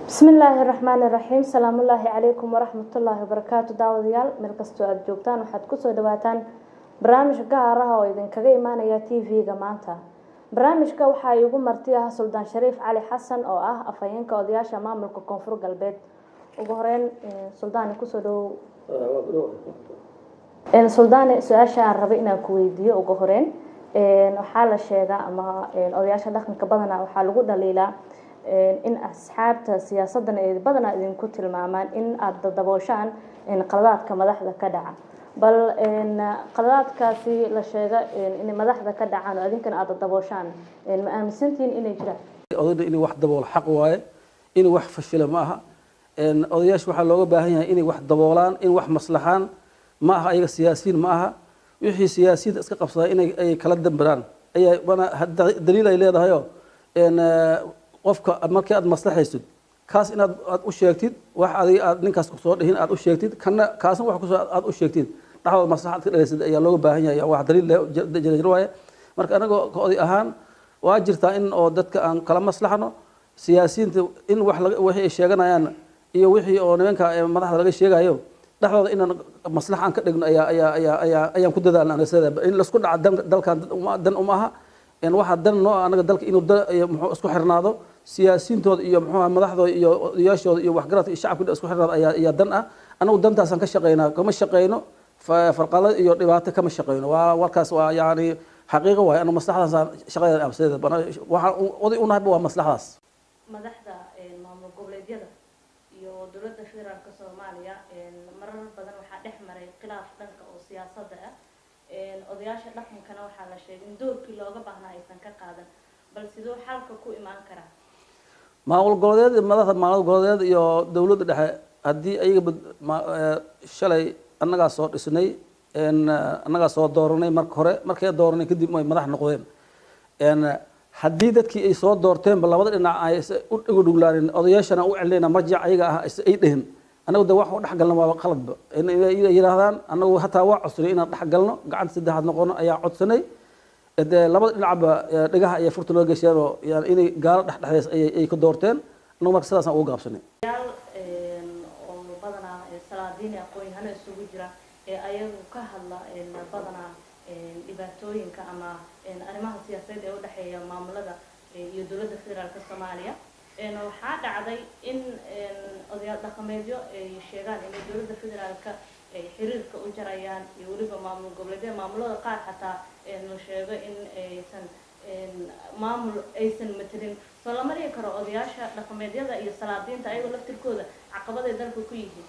بسم الله الرحمن الرحيم سلام الله عليكم ورحمة الله وبركاته داوديال مركزتو aad joogtaan waxaad ku soo dhawaataan barnaamij gaar ah oo idin kaga imaanaya TV-ga maanta barnaamijka waxa ay ugu martiyaha Suldaan Shariif Cali Xasan oo ah afhayeenka odayaasha maamulka Koonfur Galbeed ugu horeen Suldaan ku soo dhaw Suldaan su'aasha aan rabay inaan ku weydiiyo ugu horeen waxa la sheegaa ama odayaasha dhaqanka badanaa waxa lagu dhaliilaa in asxaabta siyaasaddan ay badanaa idinku tilmaamaan in aad dabooshaan qaladaadka madaxda ka dhaca bal qaladaadkaasi la sheega in madaxda ka dhacaan oo adinkana aad dabooshaan ma aaminsantiin inay jiraan odayda in wax dabool xaq waaye in wax fashila ma aha odayaasha waxa looga baahan yahay in wax daboolaan in wax maslaxaan ma aha ayaga siyaasiyiin ma aha wixii siyaasiyiinta iska qabsaday in ay kala dambaraan ayaa daliil ay leedahay qofka markii aad maslaxaysid kaas inaad u sheegtid wax adiga aad ninkaas ku soo dhihin aad u sheegtid kana kaasna wax ku soo aad u sheegtid dhaxwada maslaxad ka dhaleysad ayaa looga baahan yahay wax daliil jira waaye marka anaga oday ahaan waa jirtaa in oo dadka aan kala maslaxno siyaasiyiinta in wax wixii ay sheeganayaan iyo wixii oo nimanka madaxda laga sheegayo dhaxwada in maslax aan ka dhigno ayaan ku dadaalna anaga in la isku dhaca dalkan dan uma aha in waxa dan noo anaga dalka inuu muxuu isku xirnaado siyaasiyiintooda iyo muxuu madaxdooda iyo odayaashooda iyo waxgaradka iyo shacabka isku xirnaado ayaa dan ah anagu dantaasaan ka shaqeynaa kama shaqeyno farqalada iyo dhibaato kama shaqeyno waa warkaas waa yaani xaqiiqo waay anagu maslaxdaas shaqadeeda abseeda waxa oday u nahay waa maslaxdaas madaxda maamul goboleedyada iyo dowladda federaalka Soomaaliya marar badan waxa dhex maray khilaaf dhanka oo siyaasadda ah odayaasha dhaqankana waxa la sheegay in doorkii looga baahnaa aysan ka qaadan bal sidoo xalka ku imaan kara maamul goboleed iyo dawladda dhexe hadii ayaga shalay annaga soo dhisnay annaga soo dooranay markay dooranay kadib ay madax noqdeen hadii dadkii ay soo doorteen labada dhinac ay u dhuglaaneen odayaashana u celinayna marjac ayaga ah ay dhihin anagu da wax u dhaxgalno waa qaladba in yiraahdaan anagu hataa waa cusri inaan dhaxgalno gacan saddexaad noqono ayaa codsanay labada dhinacba dhigaha ay furto loo gashay oo inay gaalo dhaxdhaxays ay ku doorteen anagu marka sidaas aan ugu gaabsanay oo badanaa salaadiin aqoon-yahano isugu jira ayagu ka hadla badanaa dhibaatooyinka ama arrimaha siyaasadeed ee u dhaxeeya maamulada iyo dowladda federaalka Soomaaliya waxaa dhacday in odayaal dhaqameedyo ay sheegaan in dowladda federaalka ay xiriirka u jarayaan iyo waliba maamul goboleedyada maamulada qaar xataa la sheego in aysan matalin soo lama dhihi karo odayaasha dhaqameedyada iyo salaadiinta ayagoo laftirkooda caqabada dalka ku yihiin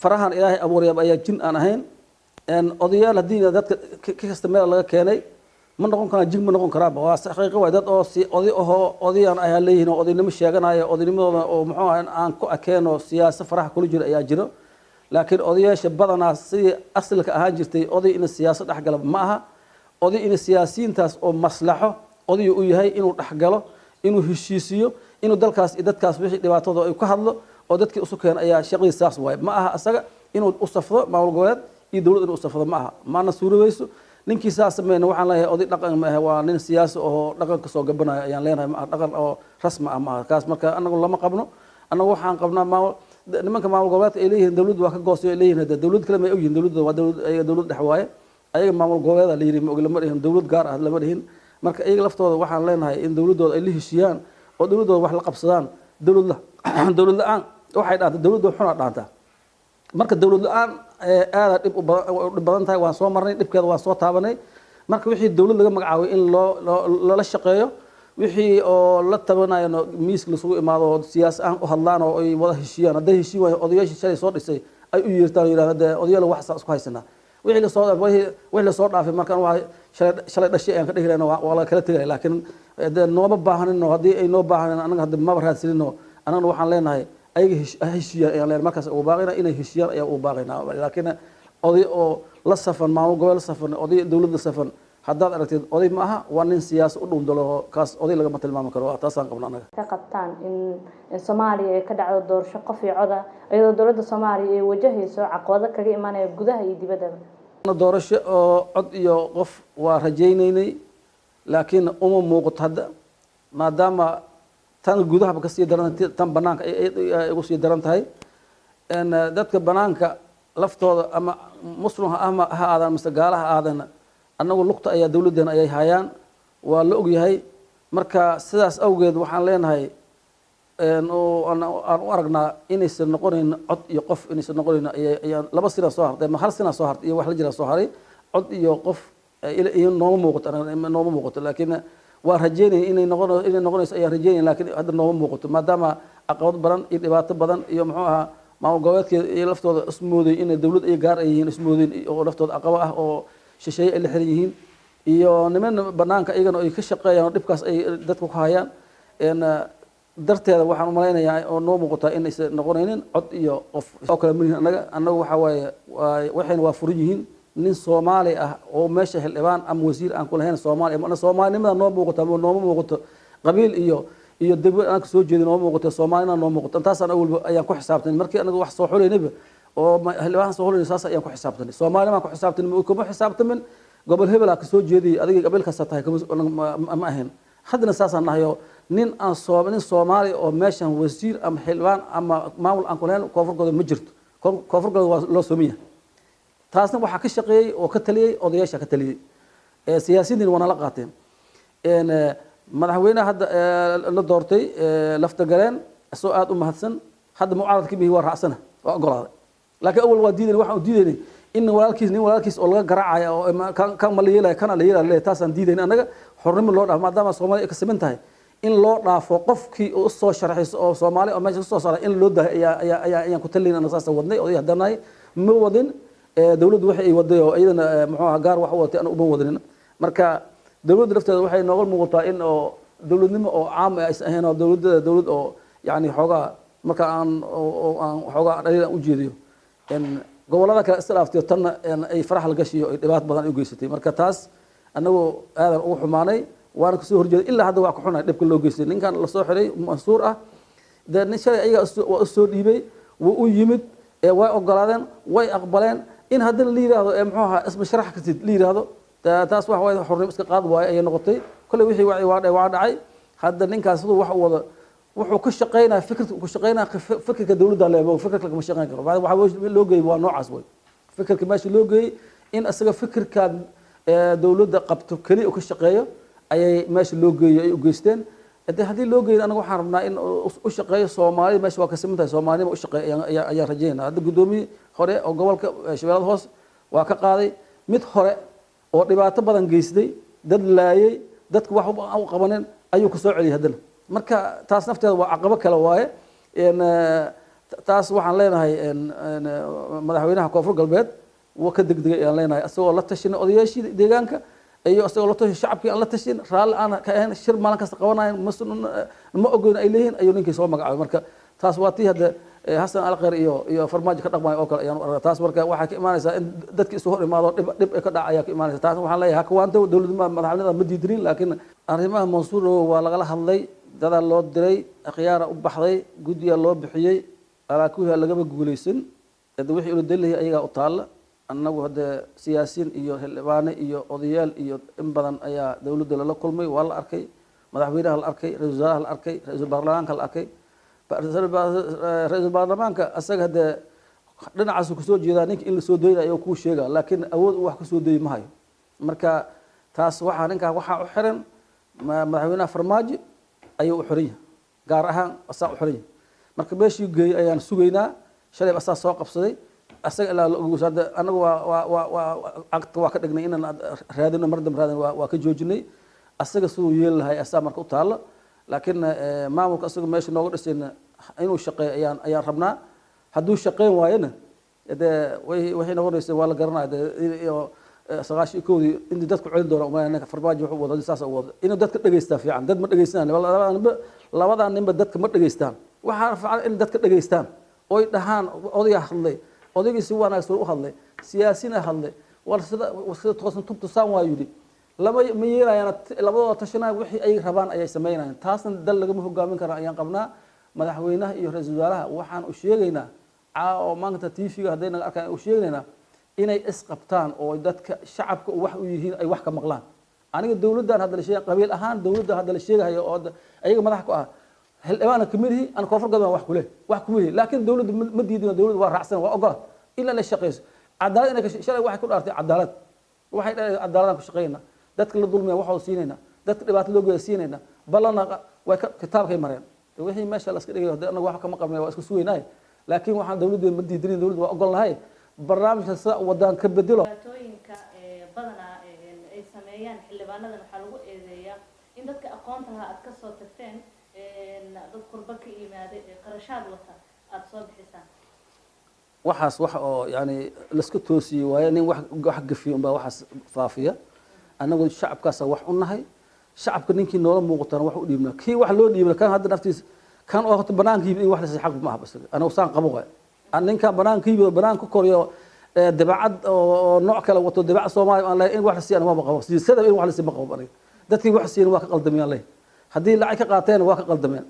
farahan ilaahay abuurayba ayaa jin aan ahayn odayaal haddii dadka ka kasta meel laga keenay ma noqon karaan jin ma noqon karaan waa xaqiiqo way dad oo si odayaan ay leeyihiin oo odaynimo sheeganaya odaynimadooda oo muxuu aan ku akeeno siyaasad faraha kula jira ayaa jiro laakiin odayaasha badanaa sidii asalka ahaan jirtay oday in siyaasad dhaxgala ma aha oday in siyaasiyiintaas oo maslaxo oday uu yahay inuu dhaxgalo inuu heshiisiyo inuu dalkaas iyo dadkaas wixii dhibaatooda ay ku hadlo oo dadkii isu keen ayaa shaqadiisa saas waay ma aha asaga inuu u safro maamul goboleed iyo dawladda inuu u safro ma aha maana suuroweyso ninkii saas sameeyna waxaan leeyahay oday dhaqan ma aha waa nin siyaasi oo dhaqanka soo gabanayo ayaan leenahay ma dhaqan oo rasmi ah ma aha kaas marka anagu lama qabno anagu waxaan qabnaa nimanka maamul goboleedka ay leeyihiin dawladdu waa ka goosay ay leeyihiin dawlad kale ma ay yihiin dawladdu waa dawlad dhex waaye ayaga maamul goboleeda la yiri ma ogla ma dhihin dawlad gaar ah lama dhihin marka ayaga laftooda waxaan leenahay in dawladooda ay la heshiiyaan oo dawladooda wax la qabsadaan dawlad la'aan waxay dhaantay dawladdu xuna dhaanta marka dawlad la'aan aad dhib badan tahay waan soo marnay dhibkeeda waan soo taabanay marka wixii dawlad laga magacaabay in lala shaqeeyo wixii oo la tabanayo miiska la isugu imaado siyaas aan u hadlaan oo ay wada heshiiyaan haday heshiin waayo odayaashii shalay soo dhisay ay u yeertaan yiraahdaan odayaal wax saas ku haysanaa wixii la soo dhaafay markaan waa shalay dhashay aan ka dhigayna waa la kala tagay laakiin nooma baahanino hadii ay noo baahaneen anaga hadda ma raadsanino anaga waxaan leenahay ayaga heshiiyaan ayaan leenahay markaas ugu baaqayna inay heshiiyaan ayaa ugu baaqayna laakiin oday oo la safan maamul gobol la safan oday dawladda safan haddaad aragtid oday ma aha waa nin siyaasi u dhuundalo kaas oday lagama tilmaami karo taasaan qabna anaga ka qabtaan in Soomaaliya ay ka dhacdo doorasho qof iyo cod ah iyadoo dowladda Soomaaliya ay wajahayso caqabado kaga imaanaya gudaha iyo dibadda doorasho oo cod iyo qof waa rajaynaynay laakiin uma muuqato hadda maadaama tan gudaha ka sii daran tan banaanka ay ugu sii daran tahay dadka banaanka laftooda ama muslim ha aadaan mise gaalaha aadana annagu lugta ayaa dawladdeena ayay hayaan waa la ogyahay marka sidaas awgeed waxaan leenahay aan u aragnaa inaysan noqonayn cod iyo qof inaysan noqonayn ayaa laba sina soo hartay ma hal sina soo hartay iyo wax la jira soo haray cod iyo qof iyo nooma muuqato laakiin waa rajeynay inay noqonayso ayaa rajeynay laakiin hadda nooma muuqato maadaama caqabad badan iyo dhibaato badan iyo muxuu ahaa maamul goboleedkeeda iyo laftooda ismooday inay dawlad ay gaar ay yihiin ismoodeen oo laftooda caqabo ah oo shisheeye ay la xiran yihiin iyo niman banaanka iyagana ay ka shaqeeyaan oo dhibkaas ay dadku ku hayaan darteeda waxaan u malaynayaa oo noo muuqataa inaysan noqonaynin cod iyo qof oo kale manihin annagu waxa waaye waxayna waa furan yihiin nin Soomaali ah oo meesha xildhibaan ama wasiir aan ku lahayn Soomaali ama Soomaalinimada noo muuqato nooma muuqato qabiil iyo degmo aan ka soo jeedin noo muuqato Soomaalina noo muuqato taasaan awalba ayaan ku xisaabtan markii anagu wax soo xuleynayba oo xildhibaan soo xuleynay saas ayaan ku xisaabtan Soomaalina ku xisaabtan kuma xisaabtamin gobol hebel ka soo jeediyay adiga qabiilkaas tahay ma ahayn haddana saasaan nahayo nin Soomaali oo meeshan wasiir ama xildhibaan ama maamul aan ku lahayn koonfurkooda ma jirto koonfurkooda waa loo soomiyaa taasna waxaa ka shaqeeyay oo ka taliyay odayaasha ka taliyay siyaasiyiin wana la qaateen madaxweynaha hadda la doortay lafta galeen soo aad u mahadsan hadda mucaaradkii bihi waa raacsana waa ogolaaday laakiin awal waa diiday waxaan u diidaynay in walaalkiis oo laga garaacaya oo kan ma la yeelaya kana la yeelaya taasaan diidaynay annaga xornimo loo dhaafo maadaama Soomaaliya ay ka siman tahay in loo dhaafo qofkii u soo sharaxayso oo Soomaali oo meesha soo saaray in loo daahay ayaan ku talin anaga saas wadnay oo hadanaay ma wadin dawladdu waxay ay waday oo iyadana muxuu ahaa gaar wax u watay aan uma wadin marka dawladda lafteeda waxay nooga muuqataa in oo dawladnimo oo caam ah aysan ahayn oo dawlad oo yani xoogaa marka aan xoogaa dhaliil u jeediyo gobolada kale islaaftay tan ay farax la gashiyo ay dhibaato badan u geysatay marka taas anagu aadan ugu xumaanay waan ka soo horjeeday ilaa hadda waa ku xunay dhibka loo geystay ninkan la soo xiray Mansuur ah nin shalay ayaga waa soo dhiibay wuu u yimid way ogolaadeen way aqbaleen in haddana la yiraahdo muxuu ahaa isma sharax katid la yiraahdo taas wax way xornimo iska qaad waay ay noqotay kulli wixii waa dhacay hadda ninkaas sidoo wax wada wuxuu ka shaqeynaa fikirka dawladda leeyahay fikirka kama shaqeyn karo waxa loo geeyay waa noocaas way fikirka meesha loo geeyay in asaga fikirka dawladda qabto kaliya ka shaqeeyo ayay meesha loo geeyay ay u geysteen haddii loo geeyay anagu waxaan rabnaa in u shaqeeyo Soomaali meesha waa ka simantahay Soomaalida u shaqeeyo ayaa rajeynaa hadda gudoomiye hore oo gobolka Shabeellada Hoose waa ka qaaday mid hore oo dhibaato badan geystay dad laayay dadku wax u qabaneen ayuu ku soo celiyay haddana marka taas nafteeda waa caqabo kale waaye taas waxaan leenahay madaxweynaha koonfur galbeed wuu ka degdegay ayaan leenahay asagoo la tashin odayaashii deegaanka iyo asagoo la tashin shacabkii aan la tashin raali aan ka ahayn shir maalin kasta qabanayeen ma ogoyn ay leeyihiin ayuu ninkii soo magacaabay marka taas waa tii hadda Xasan Alqeer iyo farmaajo ka dhaqmay oo kale ayaan u arkaa taas marka waxay ka imaanaysaa in dadkii soo hor imaado dhib ka dhac ayaa ka imaanaysa taas waxaan leeyahay hakawaanta dawladda madaxweynaha ma diidrin laakiin arrimaha Mansuur waa laga hadlay dada loo diray akhyaara u baxday gudiga loo bixiyay alaakuha lagaba guuleysan wixii uu dalay ayaga u taala annagu hadda siyaasiyiin iyo xildhibaane iyo odayaal iyo in badan ayaa dawladda la kulmay waa la arkay madaxweynaha la arkay ra'iisul wasaaraha la arkay ra'iisul baarlamaanka la arkay ra'iisul baarlamaanka asaga hadda dhinacaas ku soo jeedaa ninka in la soo doonayo ku sheega laakiin awood wax ku soo deey ma hayo marka taas waxa ninka waxa u xiran madaxweynaha farmaajo ayuu u xiran gaar ahaan asaa u xiran marka meeshii geey ayaan sugaynaa shalay asaa soo qabsaday asaga ilaa ugu saada anagu waa ka dhignay inaan raadino mardam raadin waa ka joojinay asaga sidoo yeel lahay asaa marka u taalo laakiin maamulka asaga meesha nooga dhisayna inuu shaqeeyo ayaan rabnaa hadduu shaqeyn waayana waxay noqonaysaa waa la garanayaa sagaashikoodii intii dadku celin doona umaanaka farmaajo wuxuu wada saas u wada inuu dadka dhageystaa fiican dad ma dhageystaan labadan ninba dadka ma dhageystaan waxa fiican in dadka dhageystaan oo ay dhahaan odayga hadlay odaygiisi wanaagsan u hadlay siyaasiina hadlay sida toosan tubta saan waa yidhi lama ma yeelayaan labadooda tashanaa wixii ay rabaan ayay sameynayaan taasna dal lagama hogaamin kara ayaan qabnaa madaxweynaha iyo ra'iisul wasaaraha waxaan u sheegaynaa oo maanta TV-ga haday naga arkaan u sheegaynaa inay isqabtaan oo dadka shacabka wax u yihiin ay wax ka maqlaan aniga dawladdan hadda la sheegay qabiil ahaan dawladda hadda la sheegayo oo ayaga madax ku ah هل أنا كمله أنا كفر قدام واحد كله لكن دولة مديدنا دولة ورعسنا وأقول إلا للشقيس عدالة إنك شيء واحد كل أرتي عدالة واحد عدالة كشقينا دتك الظلم واحد سيننا دتك اللي بعتلوجو سيننا بلنا وكتاب كي مرين وهي ماشى الأسكرية أنا واحد كم قبل واسكو سوي ناي لكن واحد دولة مديدين دولة وأقول هاي برنامج هسا ودان كبدله بدنا ay sameeyaan xildhibaanadan waxa lagu eedeeyaa in dadka aqoonta lahaa aad ka soo tagteen dad qurba ka yimaada qarashaad wata aad soo bixisaan waxaas wax oo yani la isku toosiyay waaye nin wax gafiyo baa waxaas faafiya anagu shacabkaas wax u nahay shacabka ninkii noola muuqatana wax u dhiibnaa kii wax loo dhiibna kan hadda naftiis kan oo banaankiiba wax la xaq ma ahbas anagu saan qabo waay ninka banaankiiba banaan ku koriyo dabacad oo nooc kale wato dabac Soomaali aan leeyahay in wax la siiyana ma qabo sida in wax la siiyana ma qabo aniga dadkii wax siiyana waa ka qaldameen leeyahay hadii lacag ka qaateen waa ka qaldameen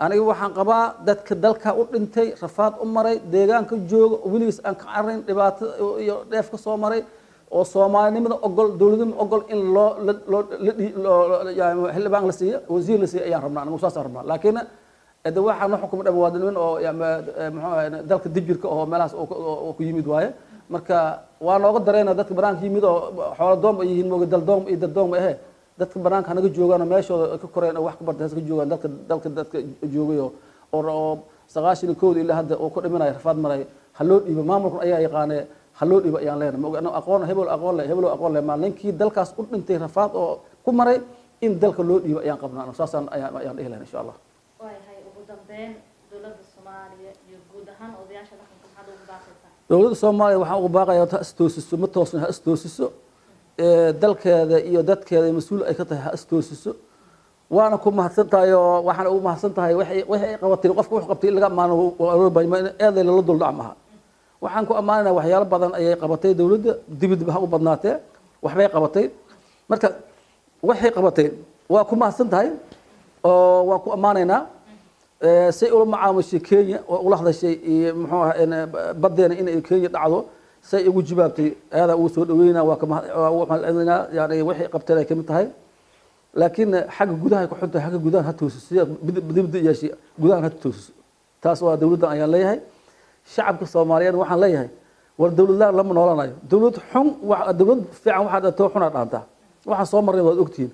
aniga waxaan qabaa dadka dalka u dhintay rafaad u maray deegaanka jooga wiliis aan ka carin dhibaato iyo dheef ka soo maray oo Soomaalinimada ogol dawladnimada ogol in loo yahay xildhibaan la siiyo wasiir la siiyo ayaan rabnaa anigu saas rabnaa laakiin هذا واحد نحكم الأبوادين أو يعني ذلك الدجير كأو ملاس أو كيميد واي مركا وأنا أقدر أنا ذلك برانك يميد حول الدوم يهين موجود الدوم إذا الدوم إيه ذلك برانك أنا قد جوجا أنا ماشي كورين أو واحد برد هذا جوجا ذلك جوجا أو سغاشي الكود إلا هذا أو كل منا يرفض منا حلول يبقى ما ممكن أي قانة حلول يبقى يعني لنا أنا أقول هبل ما لينكي ذلك أسقط من ترفض أو كم مرة إن ذلك حلول يبقى يعني قبلنا أساسا يعني إيه إن شاء الله دولة الصومالية وحنا باقي تأستوسس متوسط هأستوسس دلك هذا يودك هذا مسؤول أي قطع هأستوسس وأنا كم محسنتها وحنا محسنتها وحي قوتي وقف قبتي اللي قام معه وأروبا هذا اللي لضل دعمها وحنا كم أمانة وحيال بعضنا أي قبتي دولة دبد بها وبناته وحبي قبتي مركز وحي قبتي وكم محسنتها وكم أمانة سيقول معامل كينيا ولحظة شيء محوها إن بدينا إن كينيا تعالوا سيقول جبابتي هذا وصول وينا وكما يعني وحي قبتنا كم تهاي لكن حق جودها يكون حق جودها هتوسس بدي يا شيء جودها هتوسس تاسوا دولة أيام ليها شعب الصوماليين وحن ليها والدولة لما نورانا دولة حم ودولة فعلا واحد توحنا رانتها وحن صومالي وأكتين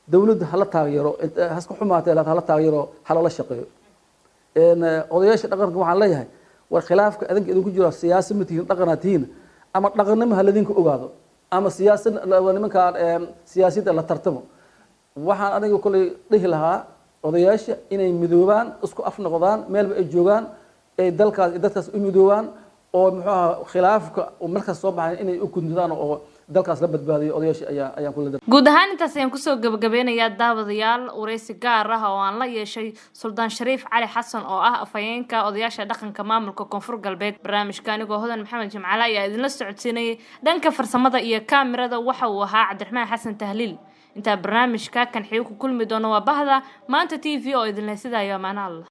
دولة هلا تغيروا هسكو حماتي هلا تغيروا هلا الشقيق إن أضياش دقنك waxaan leeyahay war khilaafka adinka idinku jiro siyaasad ma tihiin dhaqanatiin ama dhaqannimo haladinku ogaado ama siyaasad nimanka siyaasadda la tartamo waxaan aniga kulay dhihi lahaa odayaasha inay midoobaan isku af noqdaan meel ay joogaan ay dalkaas dadkaas u midoobaan oo muxuu khilaafka markaas soo baxay inay u kundadaan oo dalkaas la badbaadiyo odayaasha ayaan kula guud ahaan intaas ayaan kusoo gabagabeynayaa daawadayaal wareysi gaar ah oo aan la yeeshay Suldaan Shariif Cali Xasan oo ah afhayeenka odayaasha dhaqanka maamulka Koonfur Galbeed barnaamijka anigoo Hodan Maxamed Jimcaale ayaa idinla socodsiinayay dhanka farsamada iyo kaamirada waxa uu ahaa Cabdiraxmaan Xasan Tahliil inta barnaamijka kan xiguu ku kulmi doono waa bahda maanta TV oo idin leeyahay sidaa iyo amaana Allah